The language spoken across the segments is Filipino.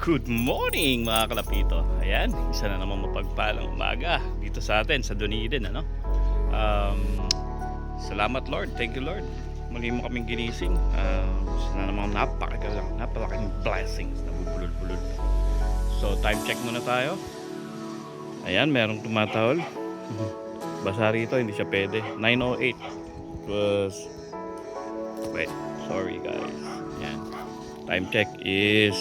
Good morning mga kalapito. Ayan, isa na naman mapagpalang umaga dito sa atin sa Dunedin, ano? Salamat Lord, thank you Lord. Muli mo kaming ginising. Isa na namang napakalaking blessings na bubulol-bulol. So time check muna tayo. Ayan, merong tumatahol. Basa rito, hindi siya pwede. 9:08 was... Wait, sorry guys. Ayan. Time check is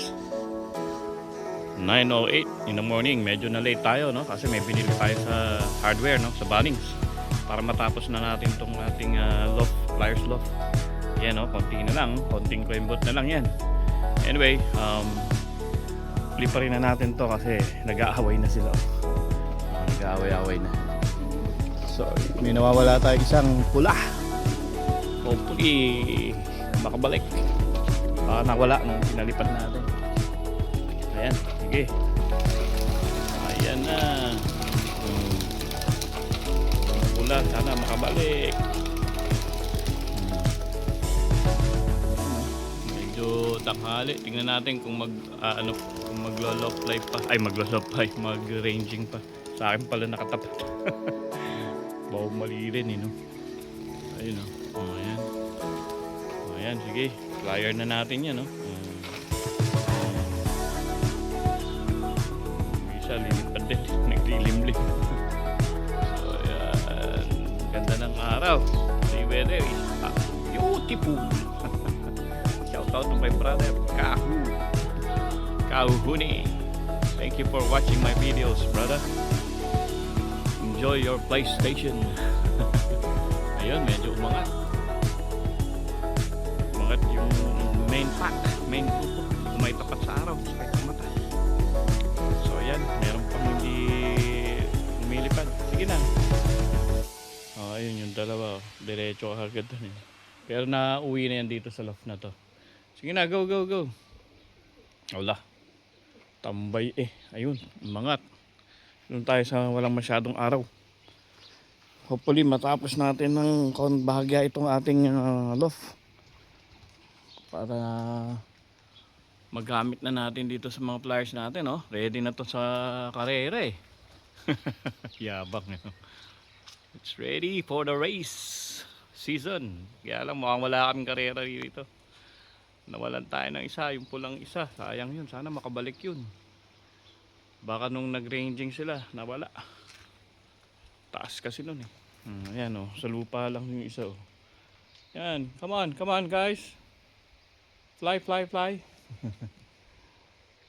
9:08 in the morning. Medyo na late tayo, no? Kasi may binili tayo sa hardware, no? Sa Bunnings. Para matapos na natin tong ating loft, pliers loft. Yan, no? Konti na lang. Konting coimbot na lang yan. Anyway, flip pa rin na natin to kasi nag-aaway na sila. Nag-aaway-aaway na. So, may nawawala tayo isang pula. Hopefully, makabalik. Baka nawala nung pinalipad natin. Ayan, sige. Ayan na. Pula, sana makabalik. Medyo tanghali. Tingnan natin kung kung maglo-low fly pa. Ay, maglo-low fly, mag-ranging pa. Sa akin pala nakatapat. Bawang mali rin, no? Ayun, no? Oh, ayan. Oh, ayan, sige. Flyer na natin yan, no? Lilipad din, naglilimlim. So yan, ganda ng araw. The weather is beautiful. Shout out to my brother Kahuhuni. Thank you for watching my videos, brother. Enjoy your PlayStation. Ayun, medyo umangat yung main grupo. May tapat sa araw, kahit sa mata. So ayan, meron pang hindi lumilipad. Sige na. Oh, ayun yung dalawa. Diretso agad dun, eh. Pero nauwi na yan dito sa loft na to. Sige na, go. Wala. Tambay eh. Ayun, umangat. Doon tayo sa walang masyadong araw. Hopefully matapos natin ng bahagya itong ating loft. Para magamit na natin dito sa mga pliers natin, no? Ready na to sa karera, eh. Yabang, no? It's ready for the race season. Kaya lang mukhang wala kaming karera dito. Nawalan tayo ng isa, yung pulang isa. Sayang yun, sana makabalik yun. Baka nung nag-ranging sila, nawala. Taas kasi nun, eh. Ayan, oh, sa lupa lang yung isa, oh. Yan, come on guys. Fly.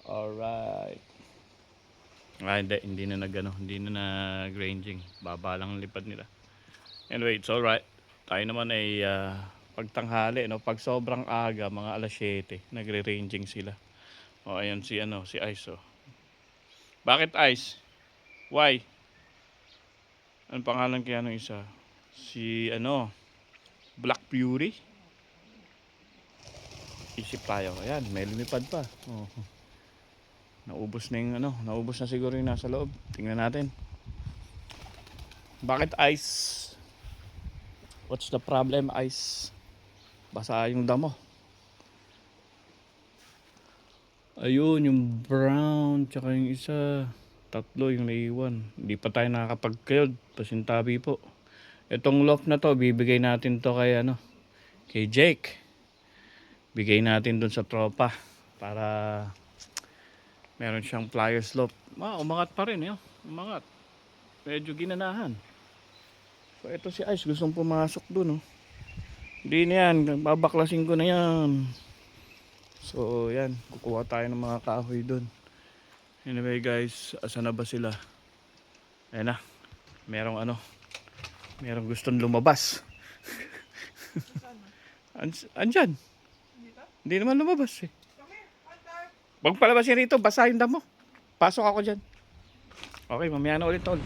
Alright. Hindi na nag-ranging. Baba lang ang lipad nila. Anyway, it's alright. Tayo naman ay pagtanghali, no? Pag sobrang aga, mga alas 7, nagre-ranging sila. O, ayan si Ice, oh. Bakit Ice? Why? Anong pangalan kaya ng isa? Si Black Fury? Isip tayo. Ayan, may lumipad pa. Oh. Naubos na siguro yung nasa loob. Tingnan natin. Bakit Ice? What's the problem, Ice? Basa yung damo. Ayun, yung brown, tsaka yung isa. Tatlo yung naiwan. Hindi pa tayo nakakapagkayod. Pasintabi po. Itong loft na to, bibigay natin to kay Jake. Bigay natin dun sa tropa para meron siyang pliers loft. Umangat pa rin, umangat. Medyo ginanahan. So ito si Ice, gustong pumasok dun, oh. Hindi na yan, babaklasin ko na yan. So yan, kukuha tayo ng mga kahoy dun. Anyway guys, asan na ba sila? Ayan na, merong gustong lumabas. Andyan. Hindi naman lumabas, eh. Huwag palabasin rito, basa yung damo. Pasok ako dyan. Okay, mamaya na ulit tol.